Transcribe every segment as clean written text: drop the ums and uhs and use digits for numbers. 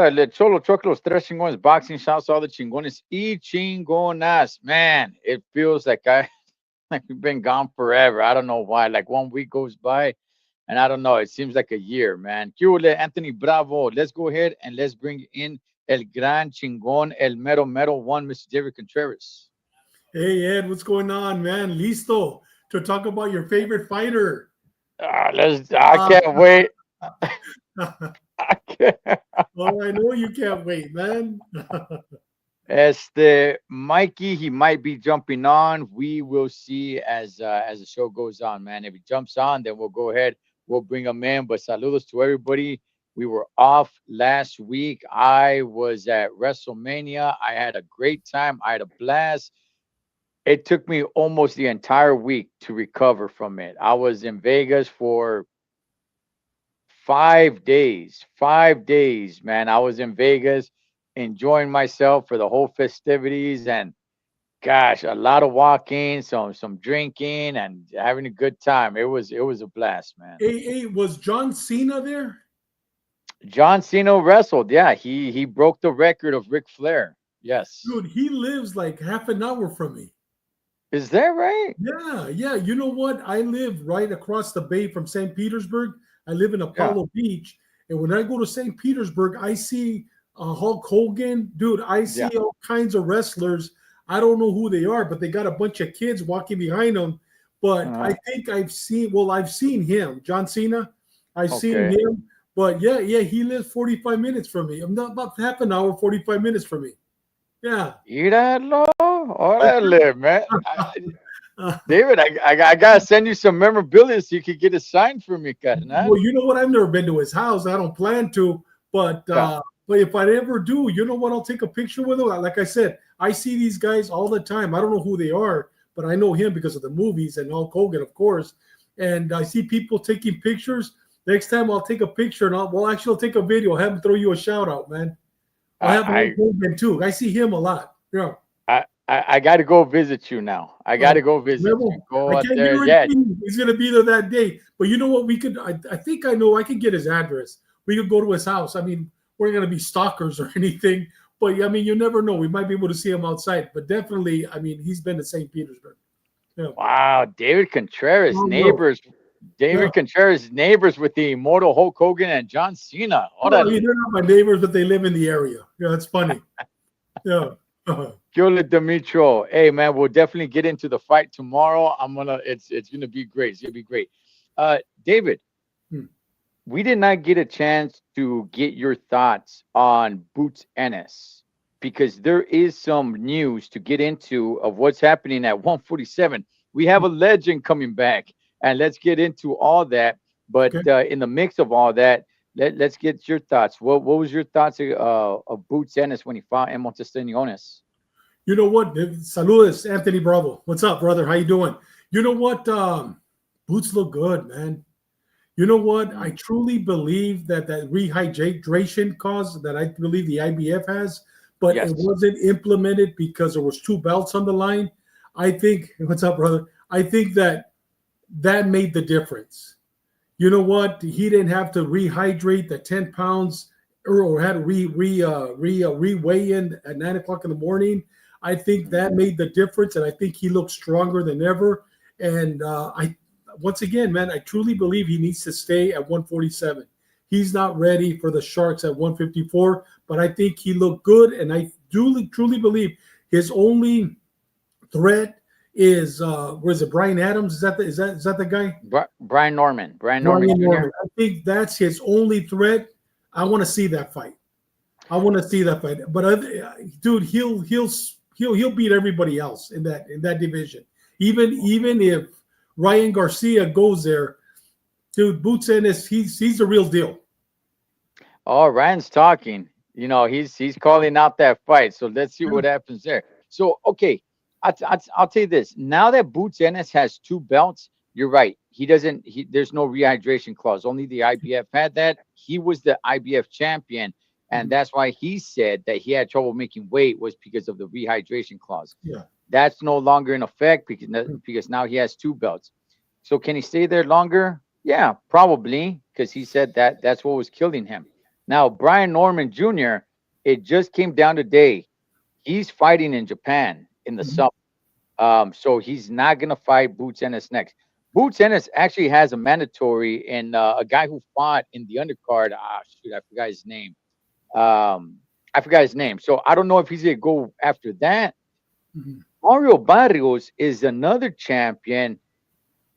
Órale, Cholo Choc, los tres chingones boxing shouts all the chingones y chingonas. Man, it feels like like we've been gone forever. I don't know why. Like 1 week goes by, and I don't know. It seems like a year, man. Cule, Anthony Bravo. Let's go ahead and let's bring in El Gran Chingon, El Mero Mero one, Mr. David Contreras. Hey Ed, what's going on, man? Listo to talk about your favorite fighter. I Uh, can't wait. I can't. oh, I know you can't wait, man. Mikey, he might be jumping on. We will see as the show goes on, man. If he jumps on, then we'll go ahead. We'll bring him in. But saludos to everybody. We were off last week. I was at WrestleMania. I had a great time. I had a blast. It took me almost the entire week to recover from it. I was in Vegas for 5 days. 5 days, man. I was in Vegas enjoying myself for the whole festivities, and gosh, a lot of walking, some drinking, and having a good time. It was a blast, man. Hey, was John Cena there? John Cena wrestled. Yeah, he broke the record of Ric Flair. Yes. Dude, he lives like half an hour from me. Is that right? Yeah. You know what? I live right across the bay from St. Petersburg. I live in Yeah. Apollo Beach. And when I go to St. Petersburg, I see Hulk Hogan. Dude, I see Yeah. all kinds of wrestlers. I don't know who they are, but they got a bunch of kids walking behind them. But I think I've seen him, John Cena. I've seen Okay. him. But yeah, he lives 45 minutes from me. I'm not about half an hour, 45 minutes from me. Yeah. Míralo. Órale, man. David, I gotta send you some memorabilia so you could get a sign for me, carnal. Well, you know what? I've never been to his house. I don't plan to, but Yeah. but if I ever do, you know what? I'll take a picture with him. Like I said, I see these guys all the time. I don't know who they are, but I know him because of the movies and Hulk Hogan, of course. And I see people taking pictures. Next time I'll take a picture and I'll take a video. I'll have him throw you a shout out, man. I have Hulk Hogan too. I see him a lot. Yeah. I got to go visit you now. I got to go visit you. Go I out can't there. Yeah. guarantee he's going to be there that day. But you know what? We could. I think I know. I could get his address. We could go to his house. I mean, we're going to be stalkers or anything. But I mean, you never know. We might be able to see him outside. But definitely, I mean, he's been to St. Petersburg. Yeah. Wow, David Contreras, neighbors. David Contreras, neighbors with the immortal Hulk Hogan and John Cena. Well, I mean, they're not my neighbors, but they live in the area. Yeah, that's funny. Yeah. Kyola Dimitro. Hey man, we'll definitely get into the fight tomorrow. It's gonna be great. It's gonna be great. David, we did not get a chance to get your thoughts on Boots Ennis because there is some news to get into of what's happening at 147. We have a legend coming back, and let's get into all that. But in the mix of all that, let's get your thoughts. What was your thoughts of Boots Ennis when he fought in Chingones? You know what? Saludos, Anthony Bravo. What's up, brother? How you doing? You know what? Boots look good, man. You know what? I truly believe that rehydration cause that I believe the IBF has, but it wasn't implemented because there was 2 belts on the line. I think, what's up, brother? I think that made the difference. You know what? He didn't have to rehydrate the 10 pounds or had to re-weigh in at 9 o'clock in the morning. I think that made the difference, and I think he looks stronger than ever. And once again, man, I truly believe he needs to stay at 147. He's not ready for the Sharks at 154, but I think he looked good, and I truly believe his only threat is was it Brian Adams? Is that the guy? Brian Norman. Brian Norman Jr. I think that's his only threat. I want to see that fight. But dude, he'll beat everybody else in that division. Even if Ryan Garcia goes there, dude, Boots Ennis, he's the real deal. Oh, Ryan's talking. You know, he's calling out that fight. So let's see what happens there. So okay, I'll tell you this. Now that Boots Ennis has 2 belts, you're right. There's no rehydration clause. Only the IBF had that. He was the IBF champion. And that's why he said that he had trouble making weight was because of the rehydration clause. Yeah. That's no longer in effect because now he has 2 belts. So can he stay there longer? Yeah, probably, because he said that's what was killing him. Now, Brian Norman Jr., it just came down today. He's fighting in Japan in the Mhm. summer. So he's not gonna fight Boots Ennis next. Boots Ennis actually has a mandatory, and a guy who fought in the undercard. Ah, shoot, I forgot his name. I forgot his name. So I don't know if he's gonna go after that. Mhm. Mario Barrios is another champion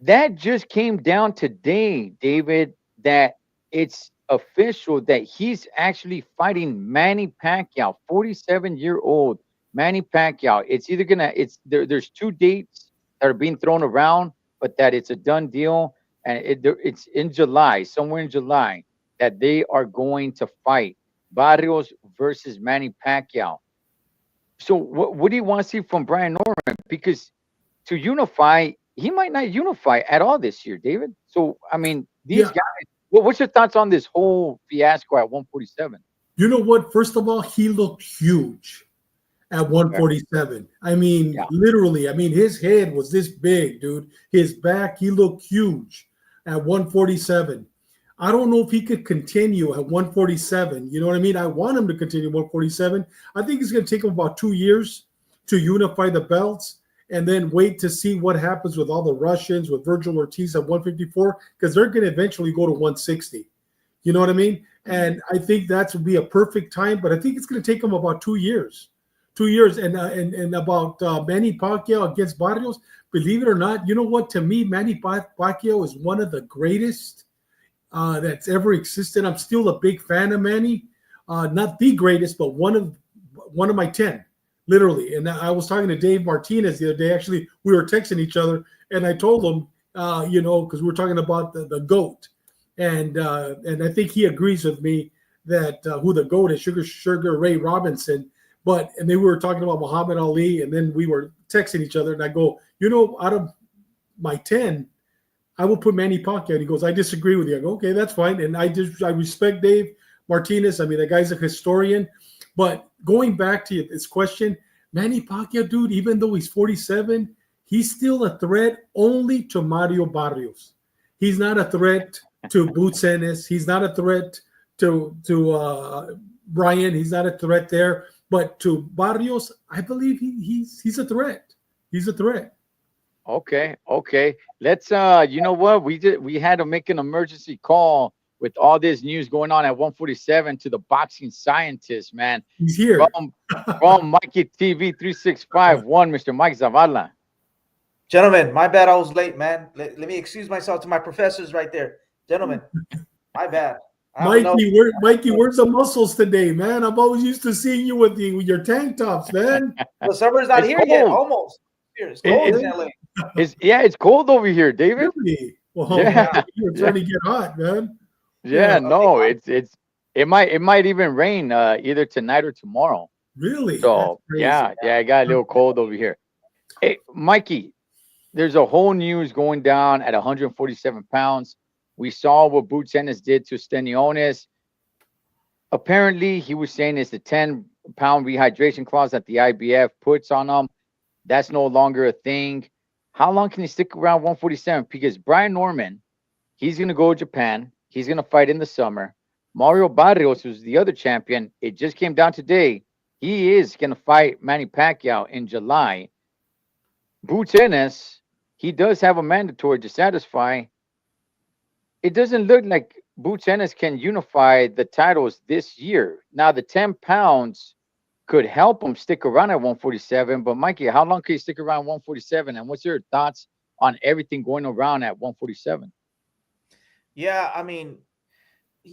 that just came down today, David, that it's official that he's actually fighting Manny Pacquiao, 47-year-old Manny Pacquiao. It's either gonna it's there's two dates that are being thrown around, but that it's a done deal, and it's in July, somewhere in July, that they are going to fight Barrios versus Manny Pacquiao. So what do you want to see from Brian Norman? Because to unify, he might not unify at all this year, David. So I mean, these Yeah. guys. What's your thoughts on this whole fiasco at 147? You know what? First of all, he looked huge at Okay. 147. I mean, Yeah. literally, I mean, his head was this big, dude. His back, he looked huge at 147. I don't know if he could continue at 147. You know what I mean? I want him to continue 147. I think it's going to take him about 2 years to unify the belts and then wait to see what happens with all the Russians, with Virgil Ortiz at 154, because they're going to eventually go to 160. You know what I mean? Mhm. And I think that would be a perfect time, but I think it's going to take him about 2 years. 2 years, and about Manny Pacquiao against Barrios. Believe it or not, you know what? To me, Manny Pacquiao is one of the greatest that's ever existed. I'm still a big fan of Manny, not the greatest, but one of my 10, literally. And I was talking to Dave Martinez the other day. Actually, we were texting each other, and I told him, because we were talking about the goat, and I think he agrees with me that who the goat is, Sugar Ray Robinson. But and then we were talking about Muhammad Ali, and then we were texting each other, and I go, out of my 10, I will put Manny Pacquiao. And he goes, I disagree with you. I go, okay, that's fine. And I respect Dave Martinez. I mean, the guy's a historian. But going back to this question, Manny Pacquiao, dude, even though he's 47, he's still a threat only to Mario Barrios. He's not a threat to Boots Ennis. He's not a threat to Brian. He's not a threat there. But to Barrios, I believe he's a threat. He's a threat. Okay. Okay. Let's. You know what? We had to make an emergency call with all this news going on at 147 to the boxing scientist, man, He's here. from Mikey TV 3651, Mr. Mike Zavala. Gentlemen, my bad. I was late, man. Let me excuse myself to my professors right there. Gentlemen, my bad. I don't know. Mikey, where's the muscles today, man? I'm always used to seeing you with your tank tops, man. The summer's not It's here yet. cold. Almost. It's cold in LA. It's cold over here, David. Really? Well, Yeah. you're Yeah. starting to get hot, man. Yeah. Yeah, No. It might even rain either tonight or tomorrow. really? That's So crazy. yeah, it got a little cold over here. Hey, Mikey, there's a whole news going down at 147 pounds. We saw what Boots Ennis did to Steniones. Apparently, he was saying it's the 10-pound rehydration clause that the IBF puts on him. That's no longer a thing. How long can he stick around 147? Because Brian Norman, he's going to go to Japan. He's going to fight in the summer. Mario Barrios, who's the other champion, it just came down today. He is going to fight Manny Pacquiao in July. Boots Ennis, he does have a mandatory to satisfy. It doesn't look like Boots Ennis can unify the titles this year. Now, the 10 pounds could help him stick around at 147. But, Mikey, how long can he stick around 147? And what's your thoughts on everything going around at 147? Yeah, I mean,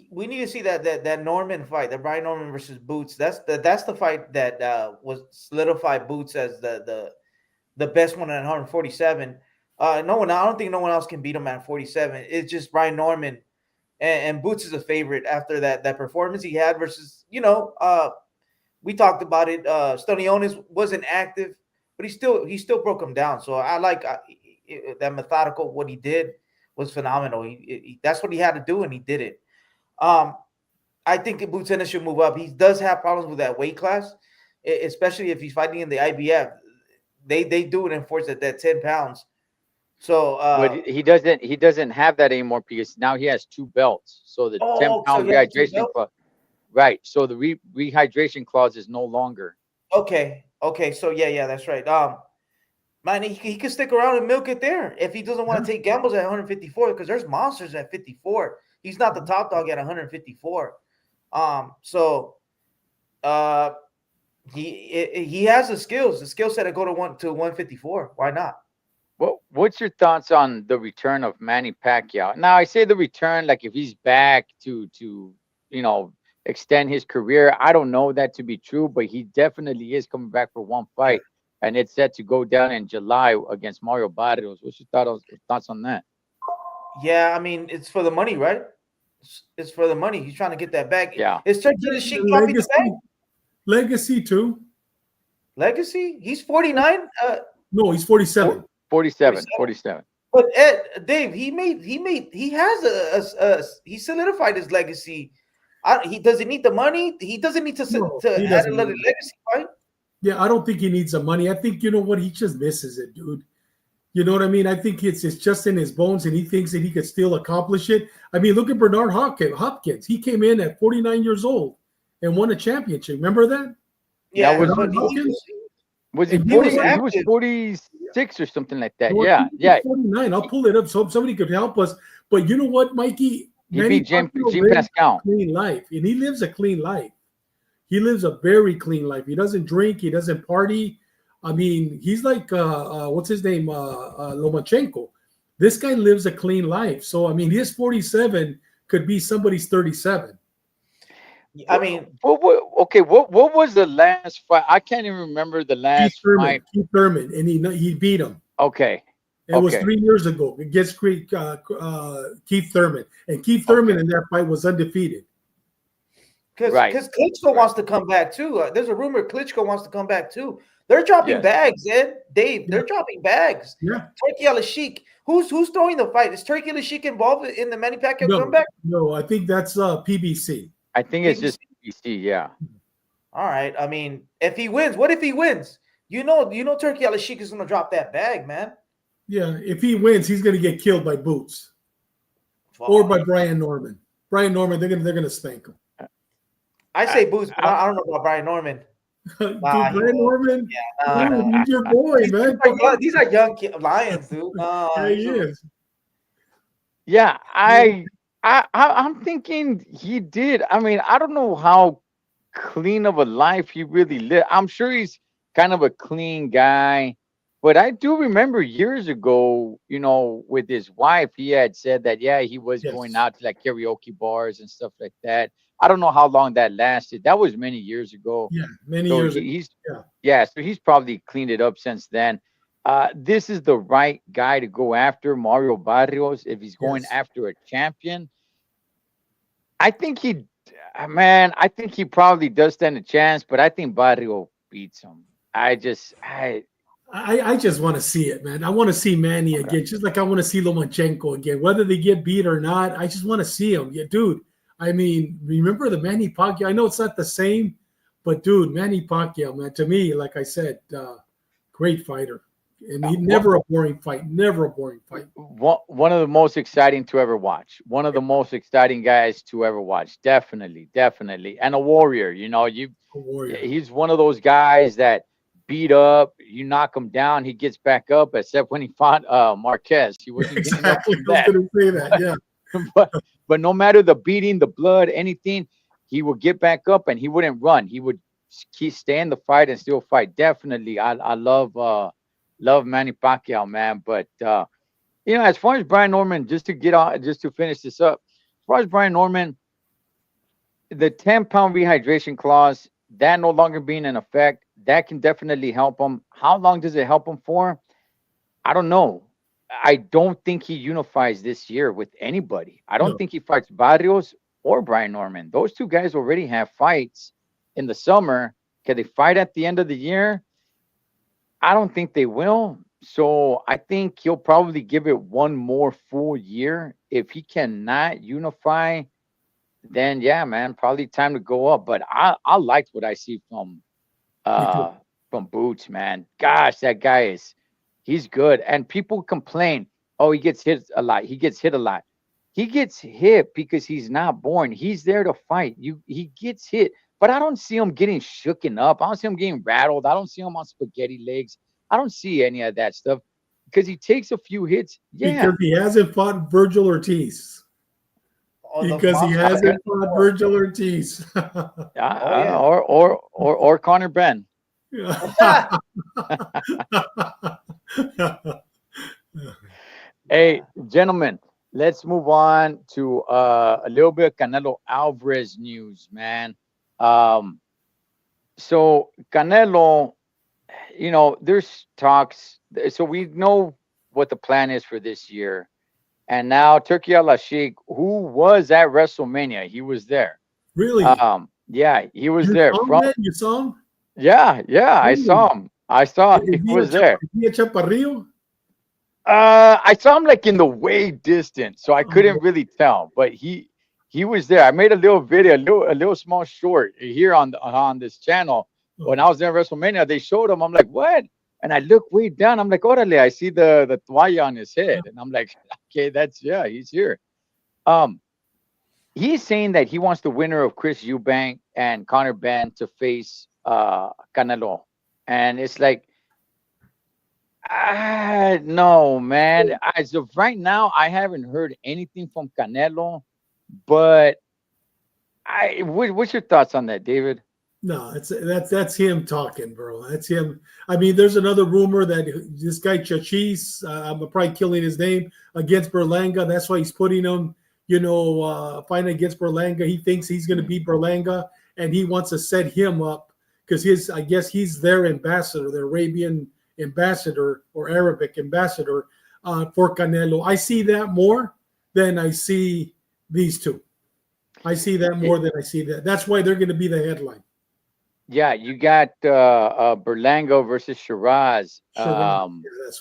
we need to see that Norman fight, the Brian Norman versus Boots. That's the fight that was solidified Boots as the best one at 147. No one, I don't think no one else can beat him at 47. It's just Brian Norman, and Boots is a favorite after that performance he had versus we talked about it. Steniones wasn't active, but he still broke him down. So I like that methodical. What he did was phenomenal. That's what he had to do, and he did it. Um, I think Boots Ennis should move up. He does have problems with that weight class, especially if he's fighting in the IBF. They do enforce that 10 pounds. So But he doesn't have that anymore because now he has two belts. So the 10 so pound he has two rehydration belts? club. right. So the rehydration clause is no longer. Okay. Okay. So yeah, that's right. Man, he could stick around and milk it there if he doesn't want to take gambles at 154 because there's monsters at 54. He's not the top dog at 154. So uh, he has the skill set to go to 154. Why not? What's your thoughts on the return of Manny Pacquiao? Now I say the return, like if he's back to extend his career. I don't know that to be true, but he definitely is coming back for one fight, and it's set to go down in July against Mario Barrios. What's your thoughts on that? Yeah, I mean it's for the money, right? It's for the money. He's trying to get that back. Yeah. Is Turkey the Sheik dropping the bag? Legacy too. Legacy? He's 49. No, he's 47. 47. But Dave, he solidified his legacy. He doesn't need the money. He doesn't need to add another legacy fight. Yeah, I don't think he needs the money. I think you know what, he just misses it, dude. You know what I mean? I think it's just in his bones, and he thinks that he could still accomplish it. I mean, look at Bernard Hopkins. He came in at 49 years old and won a championship. Remember that? Yeah, was he 40? He was 46 or something like that. No, Yeah. 49. I'll pull it up so somebody could help us. But you know what, Mikey? He beat Jim Pascal. Clean life, and he lives a clean life. He lives a very clean life. He doesn't drink. He doesn't party. I mean, he's like what's his name? Lomachenko. This guy lives a clean life. So I mean, his 47 could be somebody's 37. I mean, what was the last fight? I can't even remember the last fight. Keith Thurman, and he beat him. Okay. It was 3 years ago against Keith Thurman, and Keith Thurman in that fight was undefeated. Because Klitschko wants to come back too. There's a rumor Klitschko wants to come back too. They're dropping bags, Dave. They're dropping bags. Yeah. Turkey Al-Sheikh. Who's throwing the fight? Is Turkey Al-Sheikh involved in the Manny Pacquiao comeback? No, I think that's PBC. I think it's just PBC. Yeah. All right. I mean, if he wins, what if he wins? You know, Turkey Al-Sheikh is going to drop that bag, man. Yeah, if he wins, he's going to get killed by Boots or by Brian Norman. Brian Norman, they're going to spank him. I say Boots, but I don't know about Brian Norman. Dude, Brian Norman, he's your boy, man. These are young lions, dude. He is. Yeah, I'm thinking he did. I mean, I don't know how clean of a life he really lived. I'm sure he's kind of a clean guy. But I do remember years ago, with his wife, he had said that, he was going out to like karaoke bars and stuff like that. I don't know how long that lasted. That was many years ago. Yeah, many years ago. So he's probably cleaned it up since then. This is the right guy to go after, Mario Barrios, if he's going after a champion. I think he probably does stand a chance, but I think Barrio beats him. I just want to see it, man. I want to see Manny again, just like I want to see Lomachenko again. Whether they get beat or not, I just want to see him. Yeah, dude. I mean, remember the Manny Pacquiao? I know it's not the same, but dude, Manny Pacquiao, man, to me, like I said, great fighter. And never a boring fight. Never a boring fight. One of the most exciting to ever watch. One of the most exciting guys to ever watch. Definitely. And a warrior. He's one of those guys that beat up, you knock him down, he gets back up, except when he fought Marquez. He wasn't getting up from that. I was going to say that, yeah. but no matter the beating, the blood, anything, he would get back up and he wouldn't run. He would stay in the fight and still fight. Definitely. I love Manny Pacquiao, man. But as far as Brian Norman, just to finish this up, as far as Brian Norman, the 10-pound rehydration clause, that no longer being in effect, that can definitely help him. How long does it help him for? I don't know. I don't think he unifies this year with anybody. I don't think he fights Barrios or Brian Norman. Those two guys already have fights in the summer. Can they fight at the end of the year? I don't think they will. So I think he'll probably give it one more full year. If he cannot unify, then man, probably time to go up. But I liked what I see from Boots, man. Gosh, that guy he's good. And people complain, he gets hit a lot. he gets hit because he's not born. He's there to fight. He gets hit, but I don't see him getting shooken up. I don't see him getting rattled. I don't see him on spaghetti legs. I don't see any of that stuff because he takes a few hits. Yeah, Because he hasn't fought Virgil Ortiz. Oh, the Because he monster. hasn't fought Virgil Ortiz. Oh yeah. or Connor Ben. Hey, gentlemen, let's move on to a little bit of Canelo Alvarez news, man. Um, so Canelo, there's talks. So we know what the plan is for this year. And now Turkey Al Sheikh, who was at WrestleMania, he was there. Really? Yeah, he was You there. saw him, man? You saw him? Yeah, I Really? saw him. I saw Is he he was there. Is he a chaparrillo? I saw him like in the way distance, so I couldn't really tell. But he was there. I made a little video, a little small short here on this channel. When I was there at WrestleMania, they showed him. I'm like, what? And I look way down. I'm like, orale, I see the toalla on his head, and I'm like, okay, he's here. Um, he's saying that he wants the winner of Chris Eubank and Conor Ben to face Canelo, and it's like, no, man. As of right now, I haven't heard anything from Canelo, but what's your thoughts on that, David? No, that's him talking, bro. That's him. I mean, there's another rumor that this guy Chachis, I'm probably killing his name, against Berlanga. That's why he's putting him, fighting against Berlanga. He thinks he's going to beat Berlanga, and he wants to set him up because I guess he's their ambassador, the Arabian ambassador or Arabic ambassador for Canelo. I see that more than I see these two. I see that more than I see that. That's why they're going to be the headline. Yeah, you got Berlanga versus Shiraz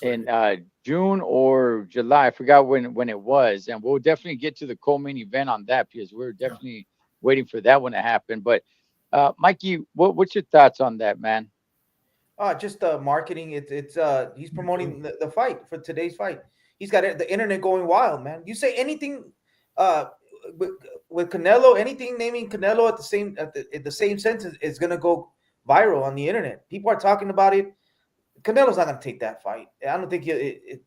in June or July. I forgot when it was, and we'll definitely get to the co-main event on that because we're definitely waiting for that one to happen. But Mikey, what's your thoughts on that, man? Just marketing. It's he's promoting the fight for today's fight. He's got the internet going wild, man. You say anything with Canelo, anything naming Canelo at the same sentence is gonna go viral on the internet. People are talking about it. Canelo's not gonna take that fight. I don't think I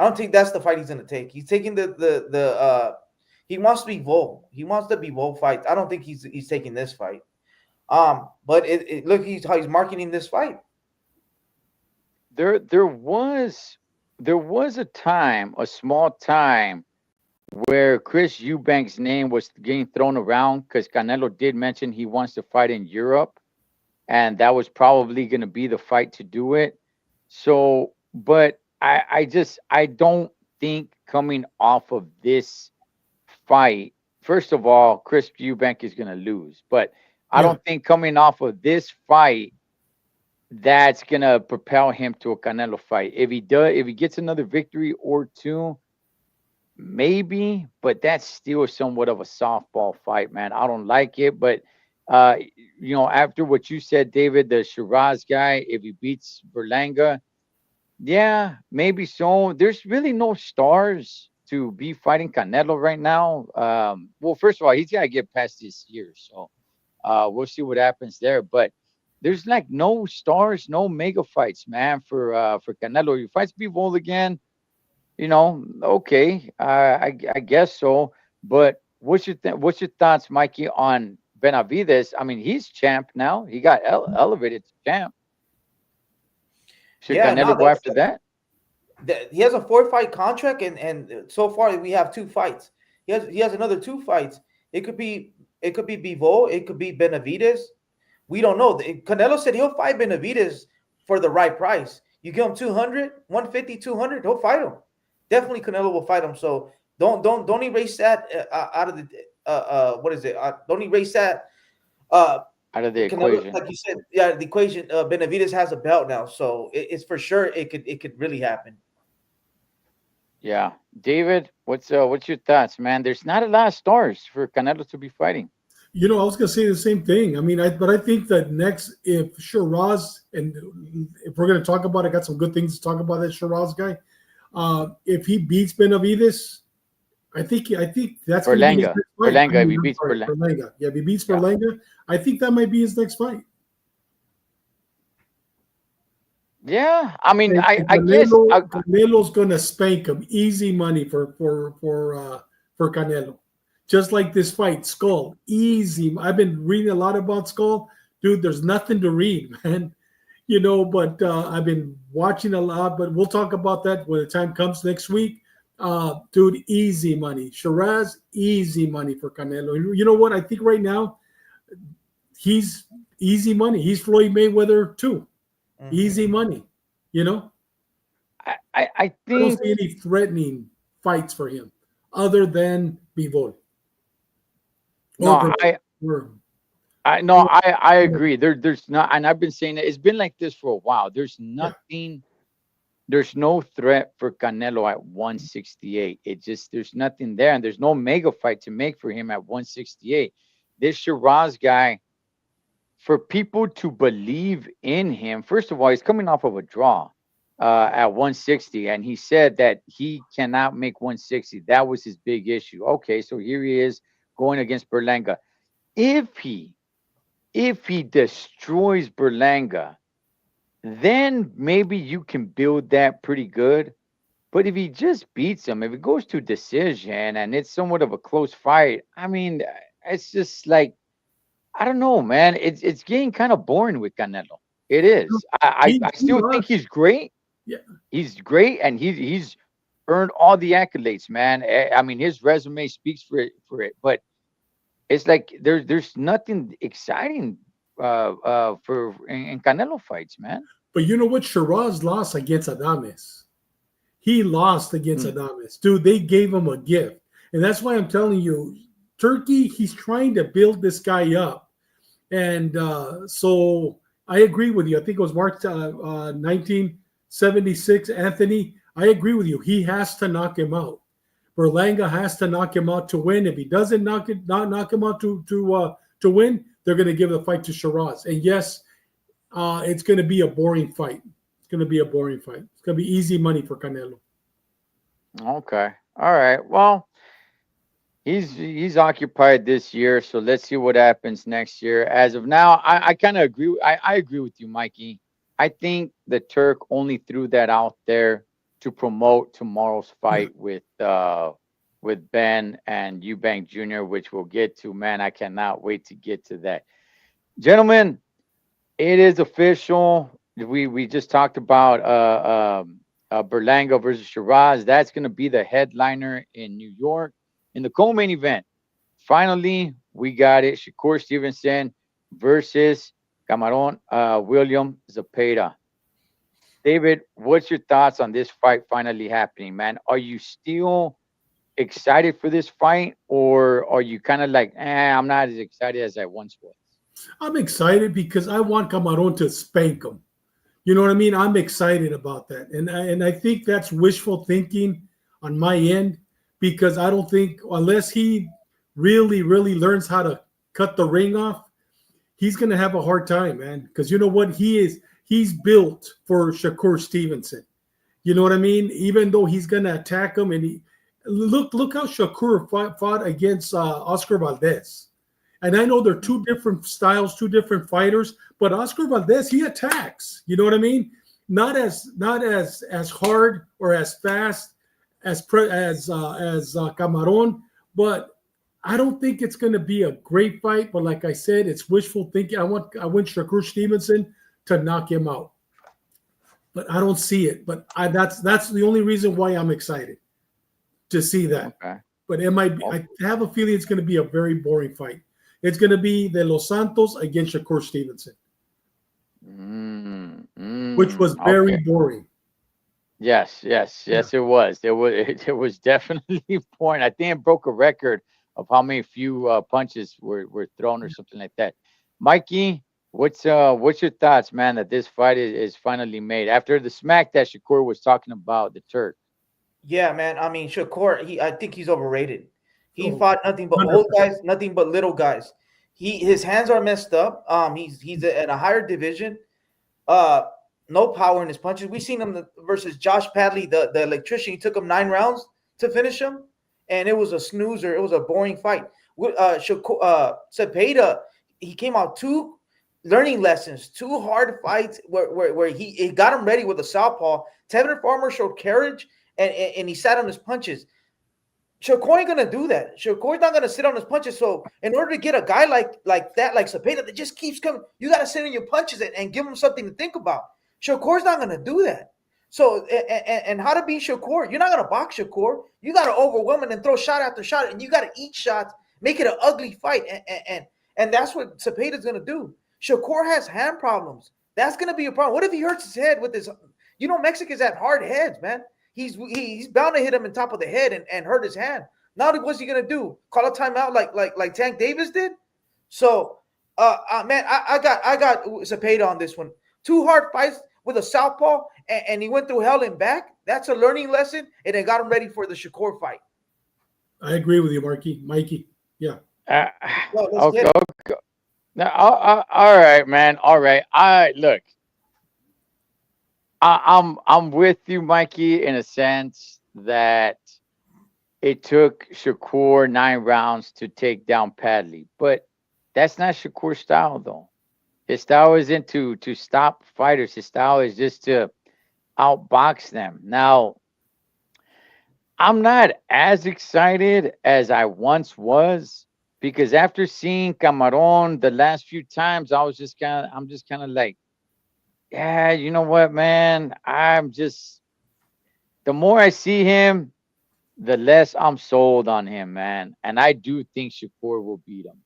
don't think that's the fight he's gonna take. He's taking he wants to be Vol. He wants to be Vol fight. I don't think he's taking this fight. But look, how he's marketing this fight. There was a time, a small time, where Chris Eubank's name was getting thrown around because Canelo did mention he wants to fight in Europe, and that was probably going to be the fight to do it. So, but I don't think coming off of this fight, first of all, Chris Eubank is going to lose, but I don't think coming off of this fight, that's going to propel him to a Canelo fight. If he gets another victory or two, maybe, but that's still somewhat of a softball fight, man. I don't like it, but after what you said, David, the Shiraz guy, if he beats Berlanga, yeah, maybe so. There's really no stars to be fighting Canelo right now. Well, first of all, he's got to get past this year, so we'll see what happens there. But there's like no stars, no mega fights, man, for Canelo. He fights Bivol again. Okay, I guess so. But what's your thoughts, Mikey, on Benavidez? I mean, he's champ now. He got elevated to champ. Should Canelo go after that? He has a 4-fight contract, and so far we have 2 fights. He has another 2 fights. It could be Bivol, it could be Benavidez. We don't know. Canelo said he'll fight Benavidez for the right price. You give him 200, 150, 200, he'll fight him. Definitely Canelo will fight him. So don't erase that out of the what is it? Don't erase that out of the Canelo, equation. like you said, the equation. Benavidez has a belt now, so it's for sure it could really happen. Yeah, David, what's your thoughts, man? There's not a lot of stars for Canelo to be fighting. I was going to say the same thing. I mean, but I think that next, if Shiraz, and if we're going to talk about it, I got some good things to talk about that Shiraz guy. If he beats Benavidez, I think that's going to be his Berlanga. next fight. I Berlanga. If mean, he I'm beats sorry, Berlanga. Berlanga. Yeah, if he beats Yeah. Berlanga, I think that might be his next fight. Yeah. I mean, And I guess Canelo's going to spank him. Easy money for Canelo. Just like this fight, Skull. Easy. I've been reading a lot about Skull, dude. There's nothing to read, man. But I've been watching a lot. But we'll talk about that when the time comes next week. Dude, easy money. Shiraz, easy money for Canelo. You know what? I think right now he's easy money. He's Floyd Mayweather too. Mhm. Easy money. You know, I I don't think see any threatening fights for him other than Bivol or no, Golovkin. Or, I agree. There's not, and I've been saying that it's been like this for a while. There's yeah. nothing. There's no threat for Canelo at 168. There's nothing there, and there's no mega fight to make for him at 168. This Shiraz guy, for people to believe in him, first of all, he's coming off of a draw at 160, and he said that he cannot make 160. That was his big issue. Okay, so here he is going against Berlanga. If he destroys Berlanga, then maybe you can build that pretty good. But if he just beats him, if it goes to decision and it's somewhat of a close fight, I mean, it's just like I don't know, man. It's getting kind of boring with Canelo. It is. I He still think lost. he's great. Yeah. He's great, and he's earned all the accolades, man. I mean, his resume speaks for it. But it's like there's nothing exciting for in Canelo fights, man. But you know what? Shiraz lost against Adames. He lost against Mm. Adames. Dude, they gave him a gift. And that's why I'm telling you, Turkey, he's trying to build this guy up. And so I agree with you. I think it was March 1976, Anthony. I agree with you. He has to knock him out. Berlanga has to knock him out to win. If he doesn't knock him out to win, they're going to give the fight to Shiraz. And yes, it's going to be a boring fight. It's going to be a boring fight. It's going to be easy money for Canelo. Okay. All right. Well, he's occupied this year, so let's see what happens next year. As of now, I kind of agree. I agree with you, Mikey. I think the Turk only threw that out there to promote tomorrow's fight with Ben and Eubank Jr., which we'll get to. Man, I cannot wait to get to that. Gentlemen, it is official. We just talked about Berlanga versus Shiraz. That's going to be the headliner in New York in the co-main event. Finally, we got it. Shakur Stevenson versus Cameron William Zepeda. David, what's your thoughts on this fight finally happening, man? Are you still excited for this fight, or are you kind of like, I'm not as excited as I once was? I'm excited because I want Cameron to spank him. You know what I mean? I'm excited about that. And I think that's wishful thinking on my end because I don't think unless he really, really learns how to cut the ring off, he's going to have a hard time, man. Because you know what? He's built for Shakur Stevenson. You know what I mean? Even though he's going to attack him, and look how Shakur fought against Oscar Valdez. And I know they're two different styles, two different fighters, but Oscar Valdez, he attacks. You know what I mean? Not as hard or as fast as Cameron, but I don't think it's going to be a great fight. But like I said, it's wishful thinking. I want Shakur Stevenson to knock him out, but I don't see it. But that's the only reason why I'm excited to see that. Okay. But it might be, I have a feeling it's going to be a very boring fight. It's going to be the Los Santos against Shakur Stevenson, which was very boring. Yes, it was. It was definitely boring. I think it broke a record of how many few punches were thrown or something like that. Mikey, what's your thoughts, man, that this fight is finally made after the smack that Shakur was talking about, the Turk? Yeah, man. I mean, Shakur, I think he's overrated. He Oh, fought nothing but 100%. old guys, nothing but little guys. His hands are messed up. He's in a higher division. No power in his punches. We seen him versus Josh Padley, the electrician. He took him 9 rounds to finish him. and it was a snoozer. It was a boring fight. Cepeda, he came out two learning lessons, two hard fights where he got him ready with a southpaw. Tevin Farmer showed courage and he sat on his punches. Shakur ain't gonna do that. Shakur's not gonna sit on his punches. So in order to get a guy like that, like Cepeda, that just keeps coming, you gotta sit on your punches and give him something to think about. Shakur's not gonna do that. So and how to beat Shakur? You're not gonna box Shakur. You gotta overwhelm him and throw shot after shot, and you gotta eat shots, make it an ugly fight, and that's what Cepeda's gonna do. Shakur has hand problems. That's gonna be a problem. What if he hurts his head with his? You know, Mexicans have hard heads, man. He's bound to hit him in top of the head and hurt his hand. Now what's he gonna do? Call a timeout like Tank Davis did? So man, I got Cepeda on this one. Two hard fights with a southpaw, and he went through hell and back. That's a learning lesson, and it got him ready for the Shakur fight. I agree with you, Mikey. Yeah. Okay. Now, all right, man. All right. Look. I'm with you, Mikey, in a sense that it took Shakur 9 rounds to take down Padley, but that's not Shakur's style, though. His style isn't to stop fighters. His style is just to outbox them. Now, I'm not as excited as I once was because after seeing Camarón the last few times, I'm just kind of like, yeah, you know what, man? The more I see him, the less I'm sold on him, man. And I do think Shakur will beat him.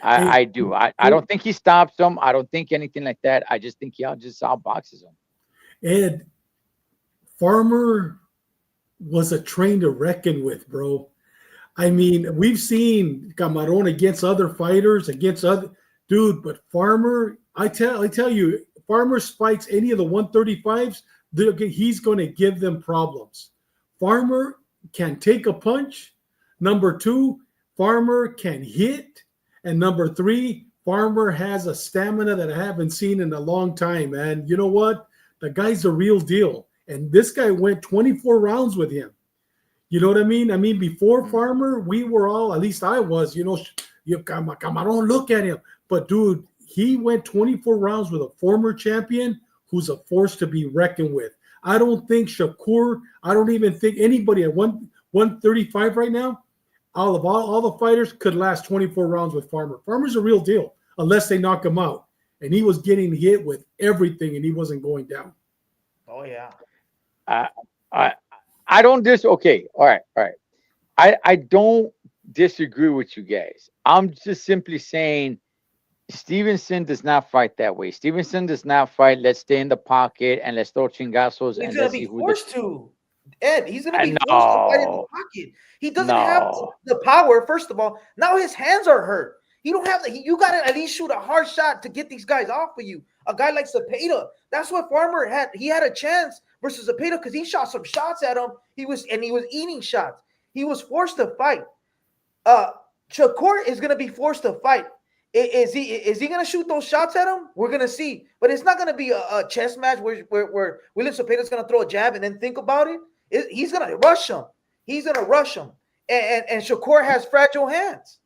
I do. I don't think he stops him. I don't think anything like that. I just think he just outboxes him. Ed, Farmer was a train to reckon with, bro. I mean, we've seen Camarón against other fighters, but Farmer, I tell you, Farmer spikes any of the 135s, he's going to give them problems. Farmer can take a punch. Number 2, Farmer can hit. And number 3, Farmer has a stamina that I haven't seen in a long time, man. You know what? The guy's the real deal. And this guy went 24 rounds with him. You know what I mean? I mean, before Farmer, we were all, at least I was, Camarón, look at him. But, dude, he went 24 rounds with a former champion who's a force to be reckoned with. I don't think Shakur, I don't even think anybody at 135 right now, all the fighters could last 24 rounds with Farmer. Farmer's a real deal, unless they knock him out. And he was getting hit with everything, and he wasn't going down. Oh, yeah. I don't okay. All right. I don't disagree with you guys. I'm just simply saying Stevenson does not fight that way. Stevenson does not fight. Let's stay in the pocket and let's throw chingazos. He's going to be forced to. Ed, he's going to be forced to fight in the pocket. He doesn't have the power, first of all. Now his hands are hurt. You don't have you got to at least shoot a hard shot to get these guys off of you. A guy like Cepeda, that's what Farmer had. He had a chance versus Cepeda because he shot some shots at him. He was eating shots. He was forced to fight. Shakur is going to be forced to fight. Is he going to shoot those shots at him? We're going to see. But it's not going to be a chess match where William Cepeda's going to throw a jab and then think about it. He's going to rush him. He's going to rush him. And Shakur has fragile hands.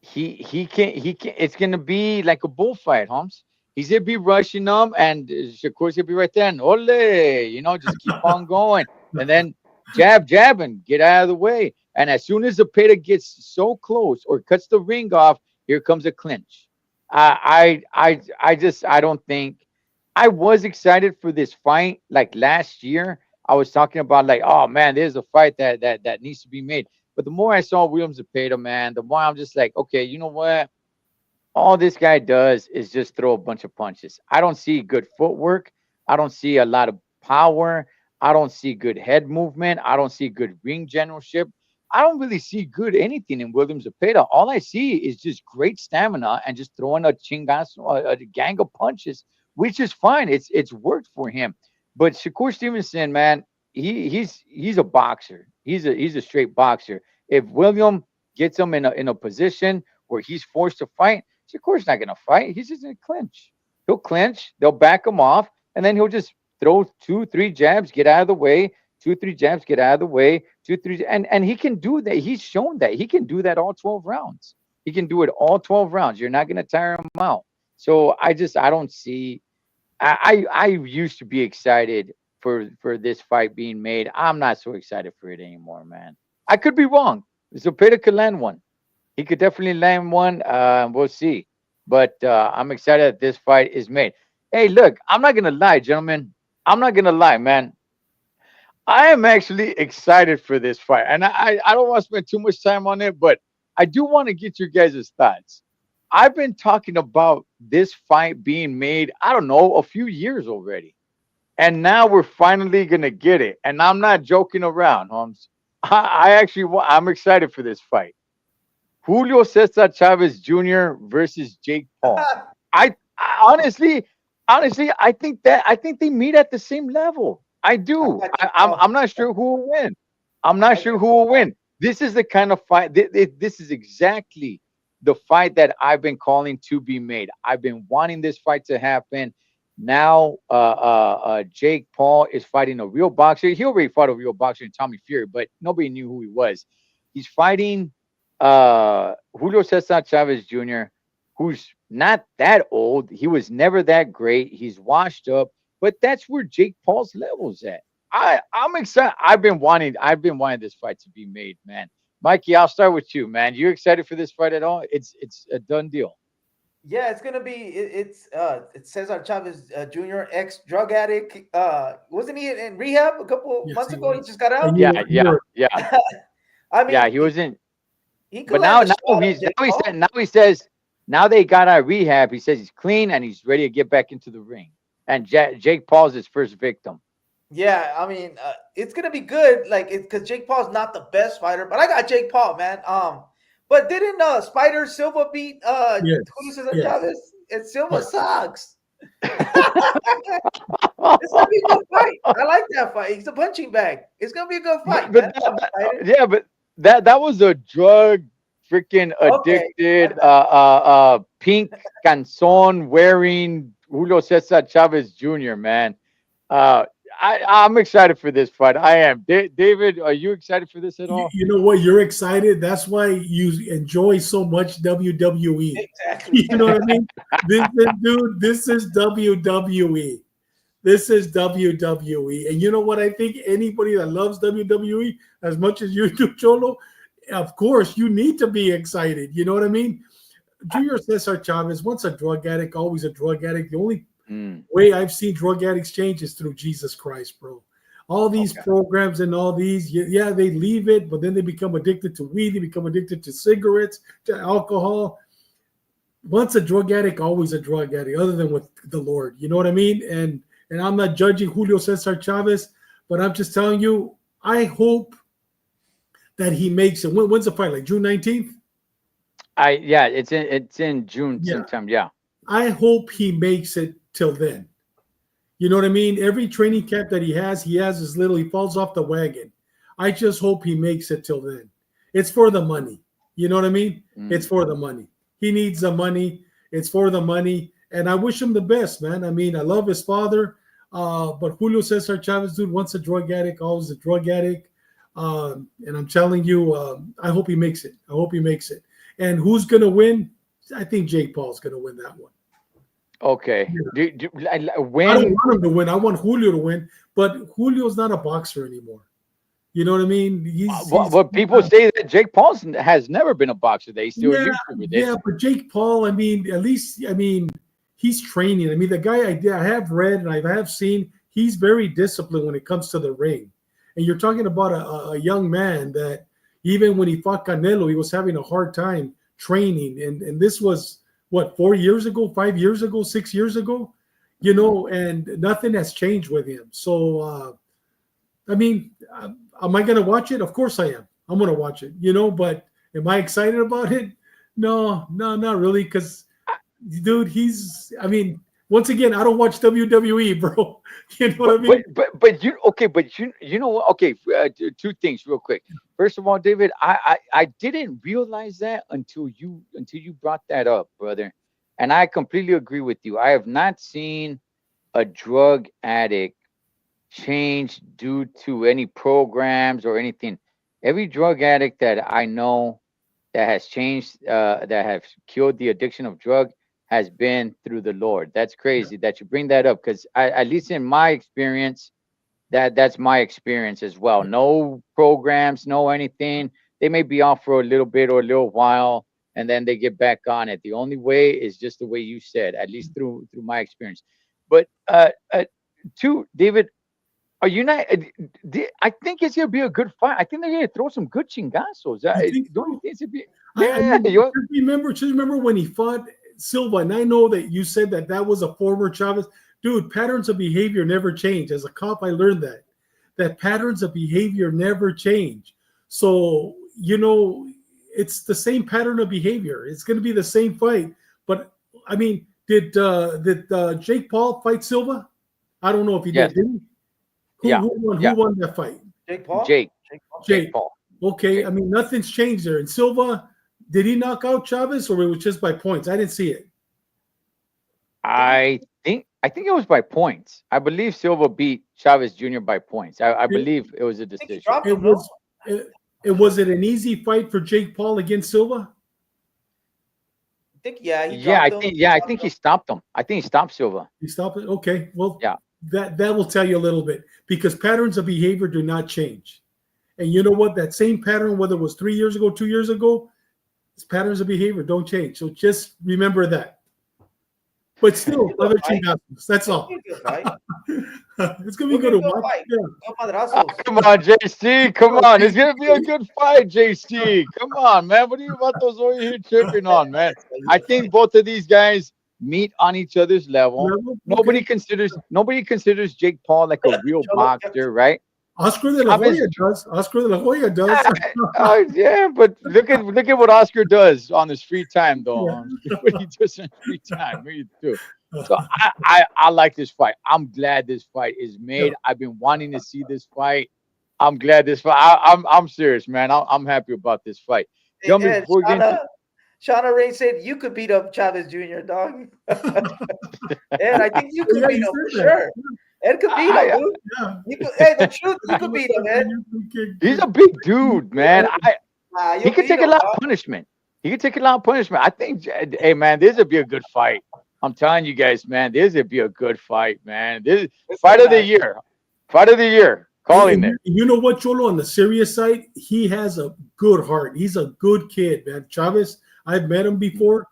He can't. It's going to be like a bullfight, Holmes. He's going to be rushing them, and Shakur's going to be right there. And ole, just keep on going. And then jab, and get out of the way. And as soon as Cepeda gets so close or cuts the ring off, here comes a clinch. I don't think. I was excited for this fight. Like last year, I was talking about like, oh man, there's a fight that needs to be made. But the more I saw William Cepeda, man, the more I'm just like, okay, you know what? All this guy does is just throw a bunch of punches. I don't see good footwork. I don't see a lot of power. I don't see good head movement. I don't see good ring generalship. I don't really see good anything in William Cepeda. All I see is just great stamina and just throwing a gang of punches, which is fine. It's worked for him. But Shakur Stevenson, man, he's a boxer. He's a straight boxer. If William gets him in a position where he's forced to fight, Shakur's not gonna fight. He's just gonna clinch. He'll clinch. They'll back him off, and then he'll just throw 2-3 jabs, get out of the way, 2, 3 jabs, get out of the way, 2, 3, and he can do that. He's shown that he can do that all 12 rounds. He can do it all 12 rounds. You're not gonna tire him out. So I don't see. I used to be excited for this fight being made. I'm not so excited for it anymore, man. I could be wrong. Zepeda could land one. He could definitely land one. We'll see. But I'm excited that this fight is made. Hey, look, I'm not gonna lie, gentlemen. I'm not gonna lie, man. I am actually excited for this fight, and I don't want to spend too much time on it, but I do want to get your guys' thoughts. I've been talking about this fight being made, I don't know, a few years already. And now we're finally gonna get it. And I'm not joking around, Holmes. I'm excited for this fight. Julio Cesar Chavez Jr. versus Jake Paul. I honestly, I think they meet at the same level. I do. I'm not sure who will win. I'm not sure who will win. This is the kind of fight. This is exactly the fight that I've been calling to be made. I've been wanting this fight to happen. Now, Jake Paul is fighting a real boxer. He already fought a real boxer in Tommy Fury, but nobody knew who he was. He's fighting Julio Cesar Chavez Jr., who's not that old. He was never that great. He's washed up, but that's where Jake Paul's level's at. I'm excited. I've been wanting this fight to be made, man. Mikey, I'll start with you, man. You excited for this fight at all? It's a done deal. Yeah, it's gonna be. It's Cesar Chavez Jr., ex drug addict. Wasn't he in rehab a couple months ago? He just got out. Yeah. I mean, yeah, he wasn't. He could But land now he says now they got out of rehab. He says he's clean and he's ready to get back into the ring. And Jake Paul's his first victim. Yeah, I mean, it's gonna be good. Like, because Jake Paul's not the best fighter, but I got Jake Paul, man. But didn't Spider Silva beat Julio Cesar Chavez? And Silva sucks. It's gonna be a good fight. I like that fight. He's a punching bag. It's gonna be a good fight. But that was a drug freaking addicted pink canson wearing Julio Cesar Chavez Jr., man. I'm excited for this fight. I am. David, are you excited for this at all? You know what? You're excited. That's why you enjoy so much WWE. Exactly. You know what I mean? This is WWE. This is WWE. And you know what? I think anybody that loves WWE as much as you do, Cholo, of course, you need to be excited. You know what I mean? Julio Cesar Chavez, once a drug addict, always a drug addict. The only way I've seen drug addicts change is through Jesus Christ, bro. All these programs and all these, they leave it, but then they become addicted to weed. They become addicted to cigarettes, to alcohol. Once a drug addict, always a drug addict, other than with the Lord. You know what I mean? And I'm not judging Julio Cesar Chavez, but I'm just telling you, I hope that he makes it. When's the fight? Like June 19th? It's in June sometime. Yeah. I hope he makes it till then. You know what I mean? Every training camp that he has he falls off the wagon. I just hope he makes it till then. It's for the money. You know what I mean? It's for the money. He needs the money. It's for the money. And I wish him the best, man. I mean, I love his father. But Julio Cesar Chavez, dude, once a drug addict, always a drug addict. And I'm telling you, I hope he makes it. I hope he makes it. And who's going to win? I think Jake Paul's going to win that one. Okay. Yeah. I don't want him to win. I want Julio to win. But Julio's not a boxer anymore. You know what I mean? But people say that Jake Paul has never been a boxer. They still YouTuber. Yeah, but Jake Paul, I mean, at least, I mean, he's training. I mean, the guy I have read and I have seen, he's very disciplined when it comes to the ring. And you're talking about a young man that even when he fought Canelo, he was having a hard time training. And this was, what, 4 years ago, 5 years ago, 6 years ago? You know, and nothing has changed with him. So, I mean, am I going to watch it? Of course I am. I'm going to watch it, you know, but am I excited about it? No, not really. Because, dude, I mean, once again, I don't watch WWE, bro. You know what I mean? But you know what? Okay, two things real quick. First of all, David, I didn't realize that until you brought that up, brother. And I completely agree with you. I have not seen a drug addict changed due to any programs or anything. Every drug addict that I know that has changed, that have cured the addiction of drug, has been through the Lord. That's crazy that you bring that up because at least in my experience, that's my experience as well. No programs, no anything. They may be off for a little bit or a little while, and then they get back on it. The only way is just the way you said, at least through my experience. But two, David, are you not? I think it's gonna be a good fight. I think they're gonna throw some good chingazos. You think Don't you so? think it's gonna be? I Yeah, mean, just remember when he fought Silva, and I know that you said that that was a former Chavez. Dude, patterns of behavior never change. As a cop, I learned that patterns of behavior never change. So, it's the same pattern of behavior. It's going to be the same fight. But I mean, did Jake Paul fight Silva? I don't know if he yes, did. Did he? yeah, Who won? yeah. Who won that fight? Jake Paul. Jake, Jake Paul. Jake Jake. Paul. Okay, Jake. I mean nothing's changed there. And Silva, did he knock out Chavez or it was just by points? I didn't see it. I think it was by points. I believe Silva beat Chavez Jr. by points. I It, believe it was a I think he decision. dropped it him. No, was it was it an easy fight for Jake Paul against Silva? I think yeah, he Yeah, dropped him. I think he stopped him. I think he stopped Silva. You stop it? Okay. Well, Yeah. that will tell you a little bit because patterns of behavior do not change. And you know what? That same pattern, whether it was 3 years ago, 2 years ago, patterns of behavior don't change. So just remember that. But still, other chingados. That's all. It's gonna be good to watch. Yeah. Come on, JC. Come on. It's gonna be a good fight, JC. Come on, man. What are you about those over here tripping on, man? I think both of these guys meet on each other's level. Nobody considers Jake Paul like a real boxer, right? Oscar de la Hoya does. Oscar de la Hoya does. Yeah, but look at what Oscar does on his free time, though. Yeah. What he does in free time, what you do. So I like this fight. I'm glad this fight is made. Yeah. I've been wanting to see this fight. I'm glad this fight. I'm serious, man. I'm happy about this fight. Hey, Shauna Ray said you could beat up Chavez Jr., dog. And I think you could beat him for sure. Ed could beat him, dude. Yeah. Hey, the truth, you could beat him, Ed. He's a big dude, man. He could take a lot of punishment. He could take a lot of punishment. I think, hey, man, this would be a good fight. I'm telling you guys, man, this would be a good fight, man. This fight of the year. Fight of the year. Calling it. You know what, Cholo? On the serious side, he has a good heart. He's a good kid, man. Chavez, I've met him before.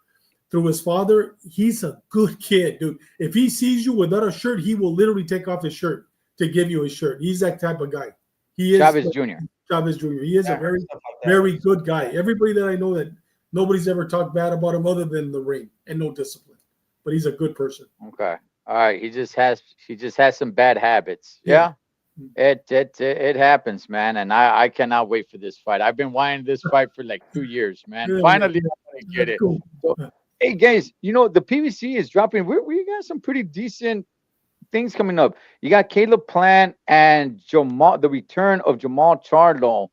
Through his father, he's a good kid, dude. If he sees you without a shirt, he will literally take off his shirt to give you his shirt. He's that type of guy. He is Chavez Jr. Chavez Jr. He is a very, very good guy. Everybody that I know that nobody's ever talked bad about him other than the ring and no discipline. But he's a good person. Okay. All right. He just has some bad habits. Yeah. It happens, man. And I cannot wait for this fight. I've been wanting this fight for like 2 years, man. Yeah, finally, I'm gonna get it. Cool. So, hey guys, the PVC is dropping. We got some pretty decent things coming up. You got Caleb Plant and the return of Jamal Charlo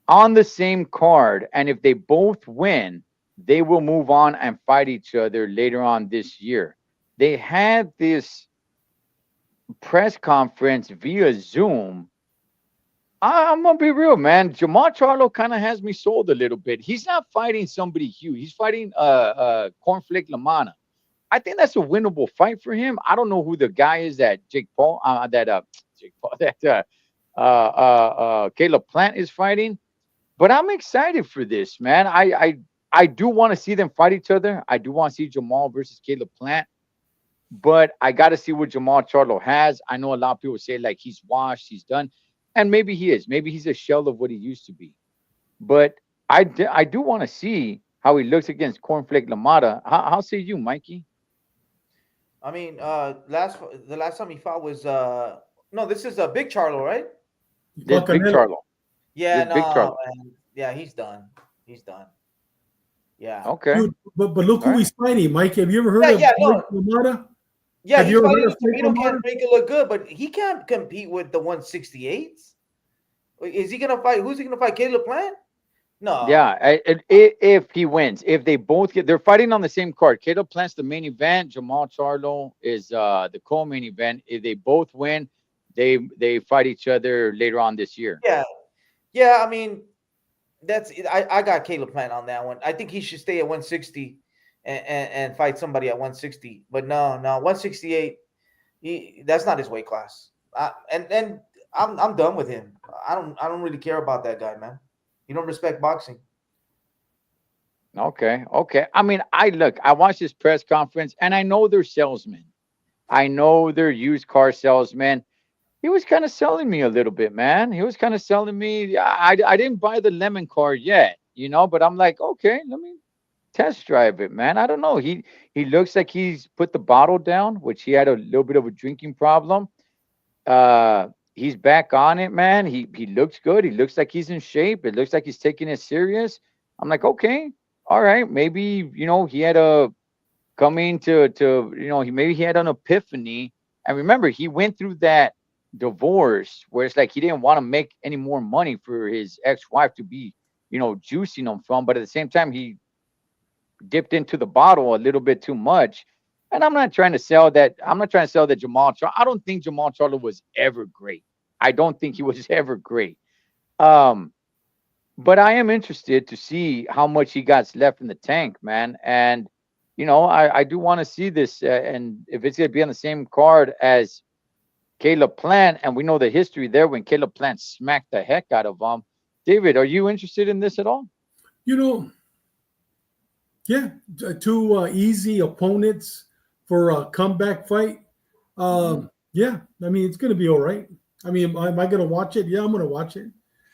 on the same card. And if they both win, they will move on and fight each other later on this year. They had this press conference via Zoom. I'm gonna be real, man. Jamal Charlo kind of has me sold a little bit. He's not fighting somebody huge. He's fighting Cornflake LaManna. I think that's a winnable fight for him. I don't know who the guy is that Caleb Plant is fighting, but I'm excited for this, man. I do want to see them fight each other. I do want to see Jamal versus Caleb Plant, but I got to see what Jamal Charlo has. I know a lot of people say like he's washed, he's done. And maybe he is. Maybe he's a shell of what he used to be. But I do want to see how he looks against Cornflake LaManna. How say you, Mikey? I mean, the last time he fought was no, this is a Big Charlo, right? This Big Charlo. Yeah, no, Big Charlo. Man. Yeah, he's done. He's done. Yeah. Okay. Dude, but look who he's fighting, Mike. Have you ever heard of LaManna? Yeah, he's fighting Tamino can't make it look good, but he can't compete with the 168s. Is he gonna fight? Who's he gonna fight? Caleb Plant? No. Yeah, if he wins, if they both they're fighting on the same card. Caleb Plant's the main event. Jamal Charlo is the co-main event. If they both win, they fight each other later on this year. Yeah, yeah. I mean, I got Caleb Plant on that one. I think he should stay at 160 and fight somebody at 160. But no, 168. That's not his weight class. And I'm done with him. I don't really care about that guy, man. You don't respect boxing. Okay, okay. I mean, I watched this press conference, and I know they're salesmen. I know they're used car salesmen. He was kind of selling me a little bit, man. He was kind of selling me. I didn't buy the lemon car yet, but I'm like, okay, let me test drive it, man. I don't know. He looks like he's put the bottle down, which he had a little bit of a drinking problem. He's back on it, man. He looks good. He looks like he's in shape. It looks like he's taking it serious. I'm like, okay, all right. Maybe he had a coming to he had an epiphany. And remember, he went through that divorce where it's like he didn't want to make any more money for his ex-wife to be juicing him from, but at the same time he dipped into the bottle a little bit too much. And I'm not trying to sell that. I'm not trying to sell that I don't think Jamal Charlo was ever great. I don't think he was ever great. But I am interested to see how much he got left in the tank, man. And I do want to see this, and if it's gonna be on the same card as Caleb Plant, and we know the history there when Caleb Plant smacked the heck out of him. David, are you interested in this at all? Yeah, two easy opponents for a comeback fight. Yeah, I mean, it's going to be all right. I mean, am I going to watch it? Yeah, I'm going to watch it.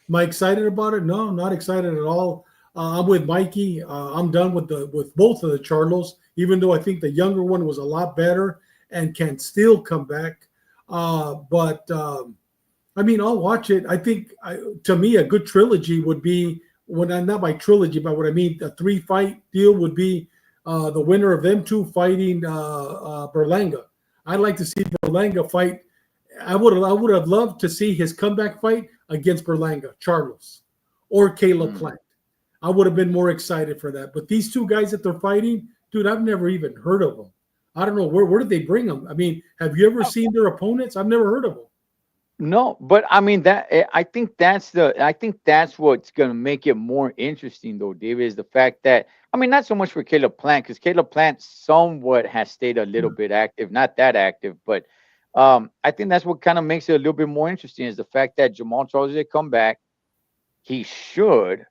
Am I excited about it? No, not excited at all. I'm with Mikey. I'm done with both of the Charlos, even though I think the younger one was a lot better and can still come back. But I mean, I'll watch it. I think, to me, a good trilogy would be, not by trilogy, but what I mean, a 3-fight deal would be the winner of them two fighting Berlanga. I'd like to see Berlanga fight. I would have loved to see his comeback fight against Berlanga, Charlos, or Caleb Plant. I would have been more excited for that. But these two guys that they're fighting, dude, I've never even heard of them. I don't know where did they bring them. I mean, have you ever seen their opponents? I've never heard of them. No, but I mean I think that's what's gonna make it more interesting, though, David, is the fact that not so much for Caleb Plant, because Caleb Plant somewhat has stayed a little bit active, not that active, but I think that's what kind of makes it a little bit more interesting is the fact that Jamal Charles did come back. He should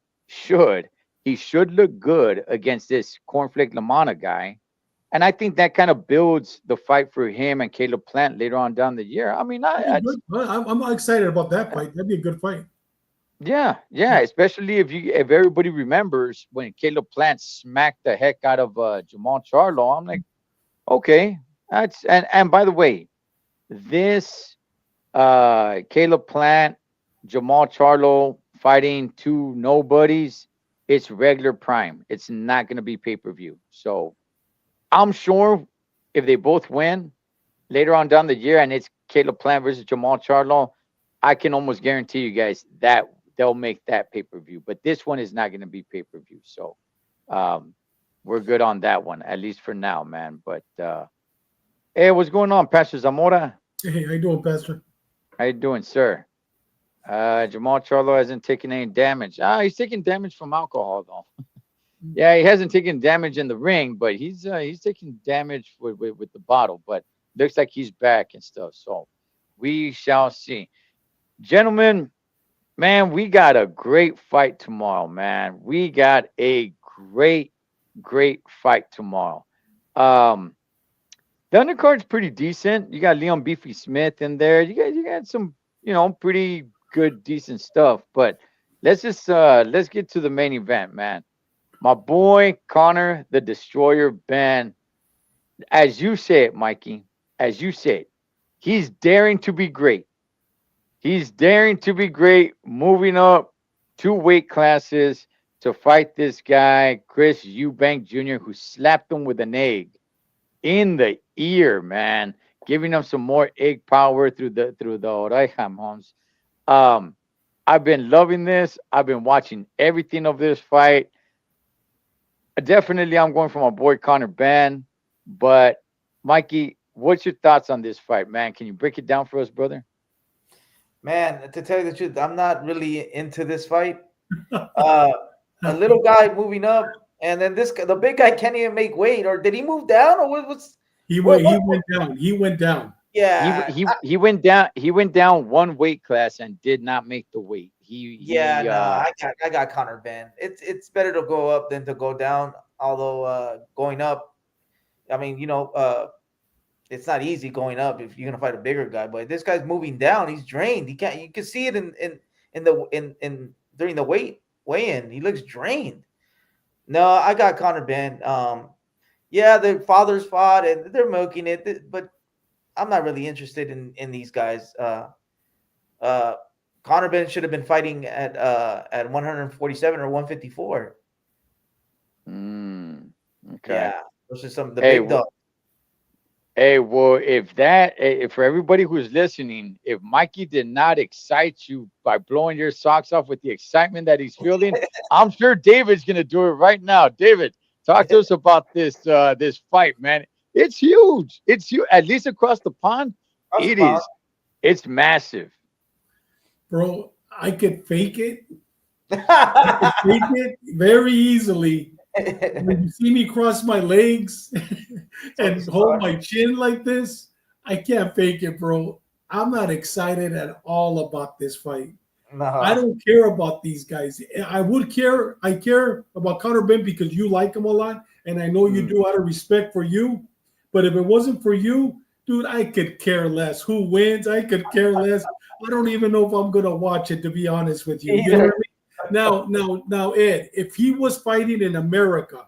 look good against this Cornflake Lamana guy. And I think that kind of builds the fight for him and Caleb Plant later on down the year. I mean, I'm excited about that fight. That'd be a good fight. Yeah, especially if everybody remembers when Caleb Plant smacked the heck out of Jamal Charlo. I'm like, okay, and by the way, this Caleb Plant, Jamal Charlo fighting two nobodies, it's regular prime. It's not going to be pay-per-view. So I'm sure if they both win later on down the year and it's Caleb Plant versus Jamal Charlo, I can almost guarantee you guys that they'll make that pay-per-view. But this one is not going to be pay-per-view. So we're good on that one, at least for now, man. But hey, what's going on, Pastor Zamora? Hey, how you doing, Pastor? How you doing, sir? Jamal Charlo hasn't taken any damage. He's taking damage from alcohol, though. Yeah, he hasn't taken damage in the ring, but he's taking damage with the bottle. But looks like he's back and stuff. So we shall see. Gentlemen, man, we got a great fight tomorrow, man. We got a great fight tomorrow. The undercard's pretty decent. You got Leon Beefy Smith in there. You got some, pretty good, decent stuff. But let's get to the main event, man. My boy Connor the Destroyer Ben, as you say it, Mikey, as you say it, he's daring to be great. He's daring to be great, moving up 2 weight classes to fight this guy, Chris Eubank Jr., who slapped him with an egg in the ear, man, giving him some more egg power through the oreja, Holmes. I've been loving this. I've been watching everything of this fight. Definitely, I'm going for my boy Connor Ben. But Mikey, what's your thoughts on this fight, man? Can you break it down for us, brother? Man, to tell you the truth, I'm not really into this fight. Uh, a little guy moving up, and then the big guy can't even make weight. Or did he move down? Or He what? went. He went down. He went down. Yeah, He went down. He went down one weight class and did not make the weight. yeah. He No, I got Connor Ben. It's better to go up than to go down. Although going up, I mean, it's not easy going up if you're gonna fight a bigger guy. But this guy's moving down. He's drained. He can't. You can see it in during the weigh-in. He looks drained. No, I got Connor Ben. Yeah, the fathers fought and they're milking it, but I'm not really interested in these guys. Uh, Connor Ben should have been fighting at 147 or 154. Okay. Yeah, versus some of the Hey, big dogs. Hey, well, if for everybody who's listening, if Mikey did not excite you by blowing your socks off with the excitement that he's feeling, I'm sure David's gonna do it right now. David, talk to us about this fight, man. It's huge. It's huge. At least across the pond, it is. It's massive. Bro, I could fake it. I could fake it very easily. When you see me cross my legs and hold my chin like this, I can't fake it, bro. I'm not excited at all about this fight. No. I don't care about these guys. I would care. I care about Conor Ben because you like him a lot, and I know you do out of respect for you. But if it wasn't for you, dude, I could care less. Who wins? I could care less. I don't even know if I'm gonna watch it, to be honest with you. You know what I mean? Now, Ed, if he was fighting in America,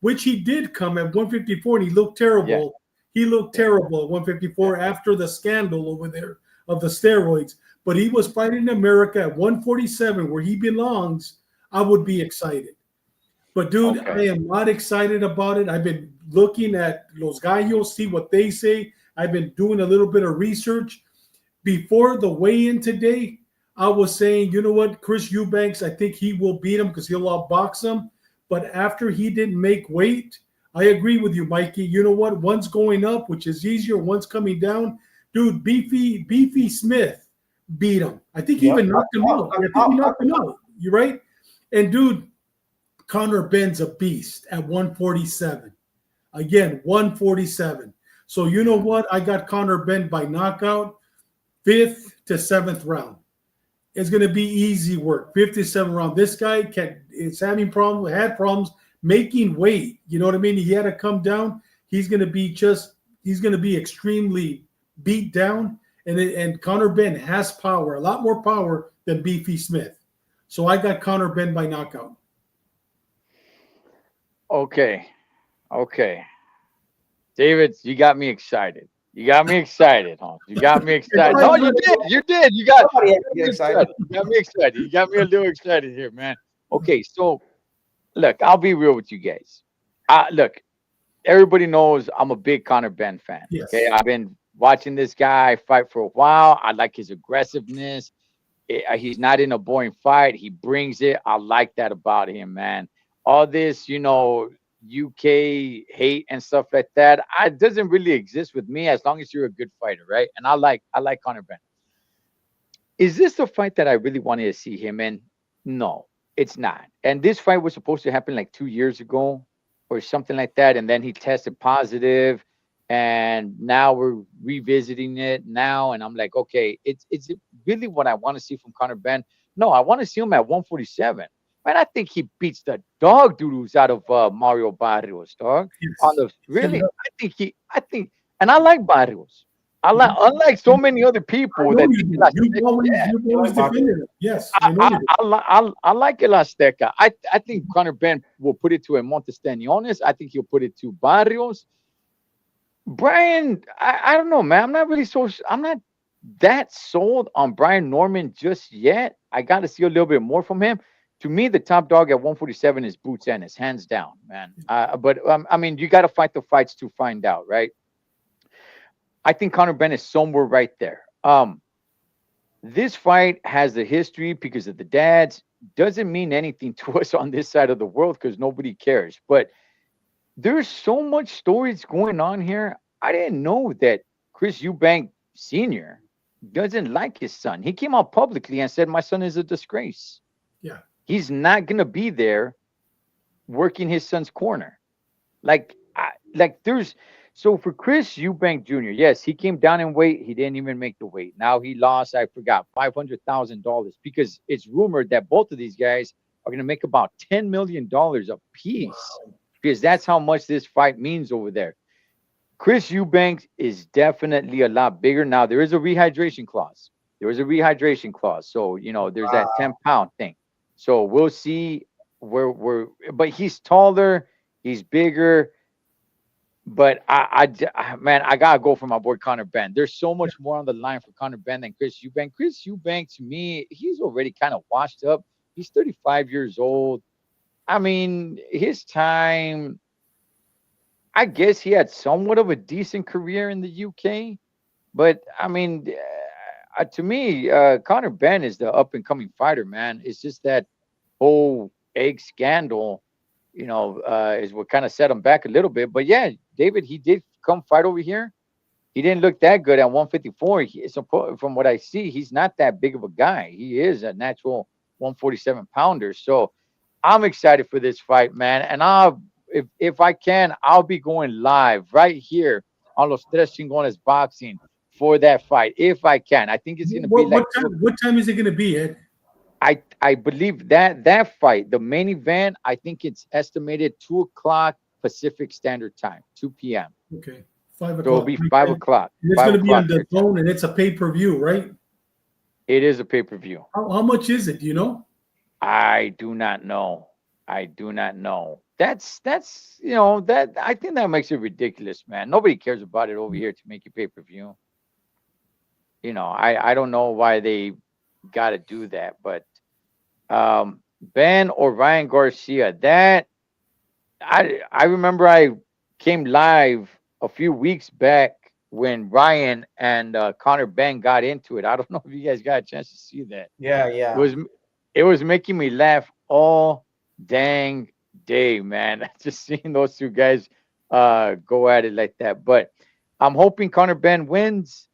which he did come at 154, and he looked terrible. Yeah. He looked terrible at 154 after the scandal over there of the steroids. But he was fighting in America at 147, where he belongs. I would be excited. But dude, I am not excited about it. I've been looking at Los Gallos, see what they say. I've been doing a little bit of research. Before the weigh-in today, I was saying, you know what, Chris Eubanks, I think he will beat him because he'll outbox him. But after he didn't make weight, I agree with you, Mikey. You know what? One's going up, which is easier. One's coming down. Dude, Beefy Smith beat him. I think he even knocked him out. I think he knocked him out. You're right. And dude, Conor Ben's a beast at 147. Again, 147. So you know what? I got Conor Ben by knockout, 5th to 7th round. It's going to be easy work. 57 round. This guy is having problems, had problems making weight. You know what I mean? He had to come down. He's going to be extremely beat down. And Conor Ben has power, a lot more power than Beefy Smith. So I got Conor Ben by knockout. Okay. David, you got me excited. You got me excited, huh? You got me excited. No, you did. You did. You got me excited. You got me excited. You got me a little excited here, man. Okay, so look, I'll be real with you guys. Look, everybody knows I'm a big Conor Ben fan. Yes. Okay, I've been watching this guy fight for a while. I like his aggressiveness. He's not in a boring fight. He brings it. I like that about him, man. All this, UK hate and stuff like that, it doesn't really exist with me as long as you're a good fighter, right? And I like Conor Ben. Is this the fight that I really wanted to see him in? No, it's not. And this fight was supposed to happen like 2 years ago or something like that, and then he tested positive, and now we're revisiting it now, and I'm like, okay, it's really what I want to see from Conor Ben? No, I want to see him at 147. Man, I think he beats the dog doodles out of Mario Barrios, dog. Yes. I think, and I like Barrios. Unlike so many other people that you've always defended him. Yes, I like El Azteca. I think Conor Ben will put it to a Montestañones. I think he'll put it to Barrios. Brian, I don't know, man. I'm not that sold on Brian Norman just yet. I got to see a little bit more from him. To me, the top dog at 147 is Boots Ennis, hands down, man. But I mean, you got to fight the fights to find out, right? I think Conor Ben is somewhere right there. This fight has a history because of the dads. Doesn't mean anything to us on this side of the world because nobody cares. But there's so much stories going on here. I didn't know that Chris Eubank Sr. doesn't like his son. He came out publicly and said, "My son is a disgrace. Yeah. He's not gonna be there working his son's corner." Like there's so for Chris Eubank Jr. Yes, he came down in weight. He didn't even make the weight. Now he lost. I forgot $500,000 because it's rumored that both of these guys are gonna make about $10 million a piece Wow. because that's how much this fight means over there. Chris Eubanks is definitely a lot bigger. Now there is a rehydration clause. There is a rehydration clause. So there's that 10-pound thing. So we'll see but he's taller, he's bigger. But man, I gotta go for my boy Conor Benn. There's so much more on the line for Conor Benn than Chris Eubank. Chris Eubank, to me, he's already kind of washed up. He's 35 years old. I mean, his time, I guess he had somewhat of a decent career in the UK, but I mean, to me, Conor Benn is the up and coming fighter, man. It's just that whole egg scandal, is what kind of set him back a little bit. But yeah, David, he did come fight over here. He didn't look that good at 154. From what I see, he's not that big of a guy. He is a natural 147 pounder. So I'm excited for this fight, man. And if I can, I'll be going live right here on Los Tres Chingones Boxing for that fight, if I can. I think it's going to be like what time is it going to be, Ed? I believe that fight, the main event, I think it's estimated 2 o'clock Pacific Standard Time, 2 p.m. Okay, 5 o'clock. So it'll be 5 o'clock. And it's going to be on the zone, and it's a pay-per-view, right? It is a pay-per-view. How much is it? Do you know? I do not know. That's that I think that makes it ridiculous, man. Nobody cares about it over here to make you pay-per-view. I don't know why they got to do that, but Ben or Ryan Garcia, that I remember I came live a few weeks back when Ryan and Conor Benn got into it. I don't know if you guys got a chance to see that. Yeah. It was making me laugh all dang day, man. Just seeing those two guys go at it like that. But I'm hoping Conor Benn wins.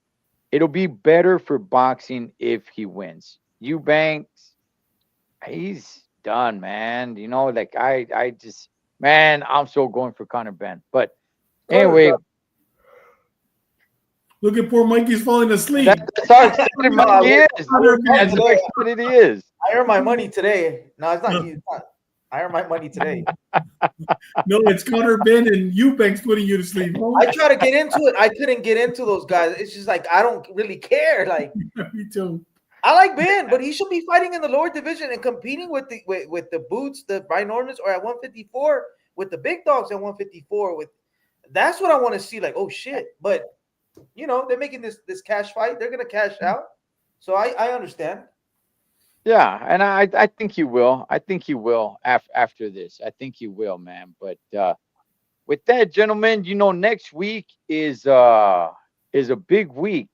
It'll be better for boxing if he wins. Eubanks, he's done, man. I just, man, I'm so going for Conor Benn. But anyway. Look at poor Mikey's falling asleep. That's how excited Mikey is. That's how excited he is. I earned my money today. No, it's not. I earned my money today. No, it's Conor Benn and Eubanks putting you to sleep. I try to get into it. I couldn't get into those guys. It's just like I don't really care. Like me too. I like Ben, but he should be fighting in the lower division and competing with the Boots, the Brian Normans, or at 154 with the big dogs at 154. That's what I want to see. Like, oh shit! But they're making this cash fight. They're gonna cash out. So I understand. Yeah, and I think he will. I think he will after this. I think he will, man. But with that, gentlemen, next week is a big week,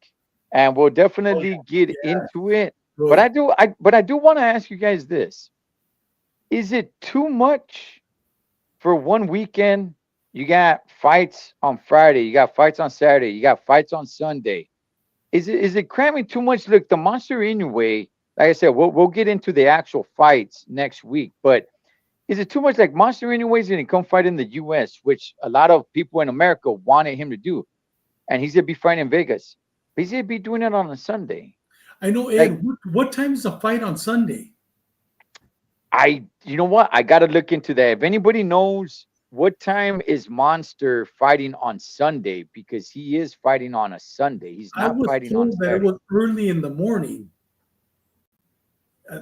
and we'll definitely get into it. Good. But I do want to ask you guys this: is it too much for one weekend? You got fights on Friday, you got fights on Saturday, you got fights on Sunday. Is it cramming too much? Look, the Monster Inoue, like I said, we'll get into the actual fights next week. But is it too much? Like Monster Inoue is going to come fight in the U.S., which a lot of people in America wanted him to do, and he's going to be fighting in Vegas. But he's going to be doing it on a Sunday. I know, Ed. What time is the fight on Sunday? You know what? I got to look into that. If anybody knows, what time is Monster fighting on Sunday? Because he is fighting on a Sunday. He's not fighting on Saturday. It was early in the morning.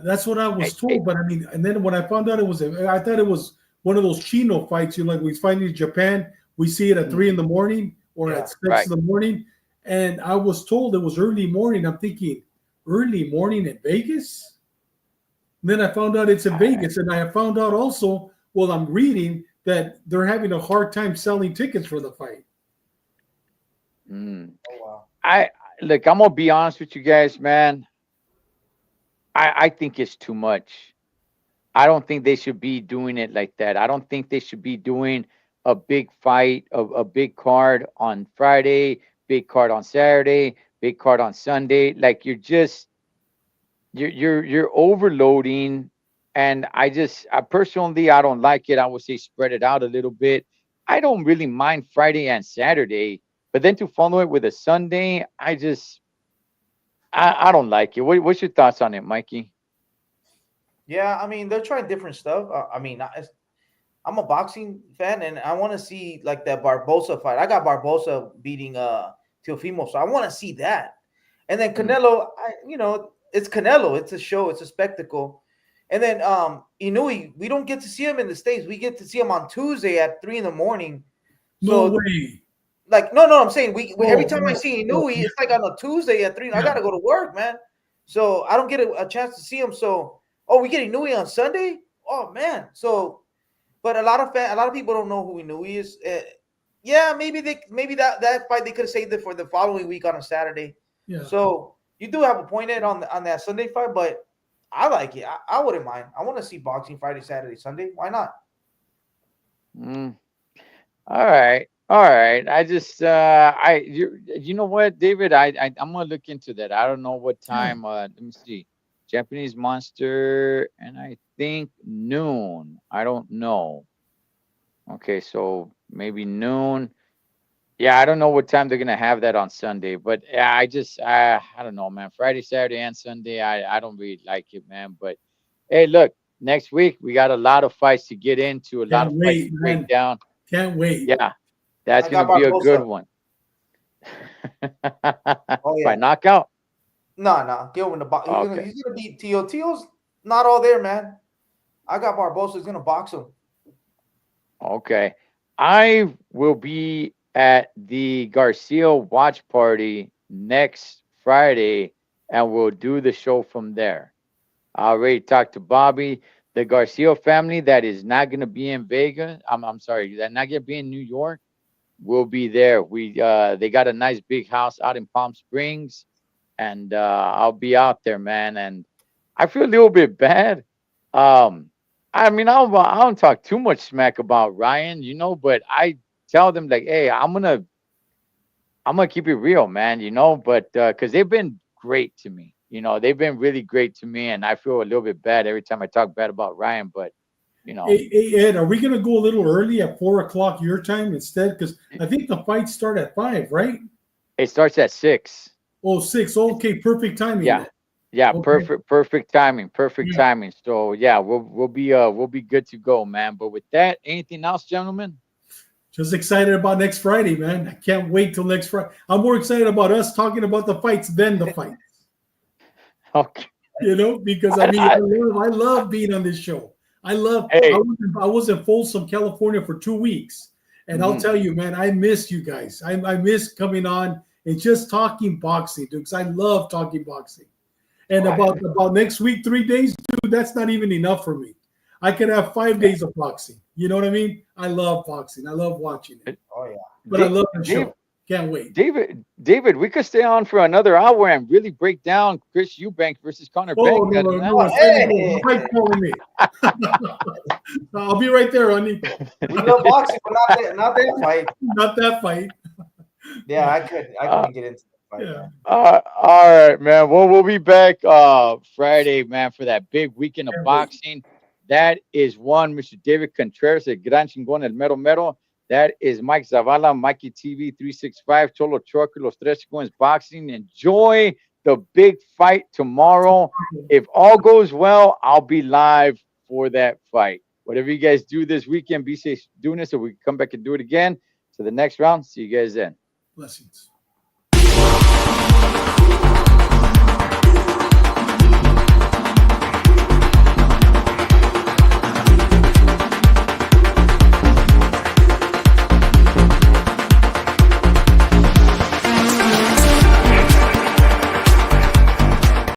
That's what I was told. But I mean, and then when I found out I thought it was one of those Chino fights. Like we find in Japan, we see it at 3 in the morning or at 6 in the morning. And I was told it was early morning. I'm thinking, early morning in Vegas? And then I found out it's in Vegas. And I found out also, I'm reading that they're having a hard time selling tickets for the fight. Oh, wow. I'm gonna be honest with you guys, man. I think it's too much. I don't think they should be doing it like that. I don't think they should be doing a big fight, a big card on Friday, big card on Saturday, big card on Sunday. Like you're overloading, and I personally I don't like it. I would say spread it out a little bit. I don't really mind Friday and Saturday, but then to follow it with a Sunday, I don't like it. What's your thoughts on it, Mikey? Yeah, I mean, they're trying different stuff. I mean, I'm a boxing fan, and I want to see like that Barbosa fight. I got Barbosa beating Teofimo, so I want to see that. And then Canelo, it's Canelo. It's a show. It's a spectacle. And then Inui, we don't get to see him in the States. We get to see him on Tuesday at 3 a.m. No So way. like no, I'm saying every time I see Inui, it's like on a Tuesday at 3. I gotta go to work, man. So I don't get a chance to see him. So we get Inui on Sunday. Oh man. So, but a lot of people don't know who Inui is. Yeah, maybe that fight they could have saved it for the following week on a Saturday. Yeah. So you do have a point on that Sunday fight, but I like it. I wouldn't mind. I want to see boxing Friday, Saturday, Sunday. Why not? All right. All right. You know what, David? I'm gonna look into that. I don't know what time. Let me see. Japanese Monster, and I think noon. I don't know. Okay, so maybe noon. Yeah, I don't know what time they're gonna have that on Sunday, but yeah, I don't know, man. Friday, Saturday, and Sunday, I don't really like it, man. But hey, look, next week we got a lot of fights to get into, a lot Can't of fights wait, to break man. down. Can't wait. Yeah, that's I got gonna be a good Barbosa. one. Oh By yeah. knockout. No. Get him in the box. Okay. He's gonna beat Tio. Tio's not all there, man. I got Barbosa. He's gonna box him. Okay. I will be at the Garcia watch party next Friday, and we'll do the show from there. I already talked to Bobby. The Garcia family that is not going to be in Vegas. I'm sorry, that not going to be in New York will be there. They got a nice big house out in Palm Springs, and I'll be out there, man. And I feel a little bit bad. Um, I mean, I don't talk too much smack about Ryan, but I tell them like, hey, I'm gonna keep it real, man, but because they've been great to me. They've been really great to me, and I feel a little bit bad every time I talk bad about Ryan. But Hey, Ed, are we gonna go a little early at 4 o'clock your time instead? Because I think the fights start at 5, right? it starts at 6. Oh, 6. Okay, perfect timing. Yeah, then. yeah, Okay. perfect timing, perfect Yeah. timing. So yeah, we'll be good to go, man. But with that, anything else, gentlemen? Just excited about next Friday, man. I can't wait till next Friday. I'm more excited about us talking about the fights than the fights. Okay. Because I mean, I love being on this show. Hey. I was in Folsom, California for 2 weeks, and I'll tell you, man, I miss you guys. I miss coming on and just talking boxing, dude, because I love talking boxing. And about next week, 3 days, dude, that's not even enough for me. I could have 5 days of boxing. You know what I mean? I love boxing. I love watching it. Oh yeah. But I love the show. Can't wait. David, we could stay on for another hour and really break down Chris Eubank versus Conor Bank. No. Hey. Calling me. I'll be right there, honey. We love boxing, but not that fight. Not that fight. Yeah, I couldn't get into the fight. Yeah. All right, man. Well, we'll be back Friday, man, for that big weekend of boxing. That is one, Mr. David Contreras, el Gran Chingón, el Mero Mero. That is Mike Zavala, Mikey TV 365, Cholo Truck, Los Tres Chingones Boxing. Enjoy the big fight tomorrow. If all goes well, I'll be live for that fight. Whatever you guys do this weekend, be safe doing this so we can come back and do it again. So the next round, see you guys then. Blessings.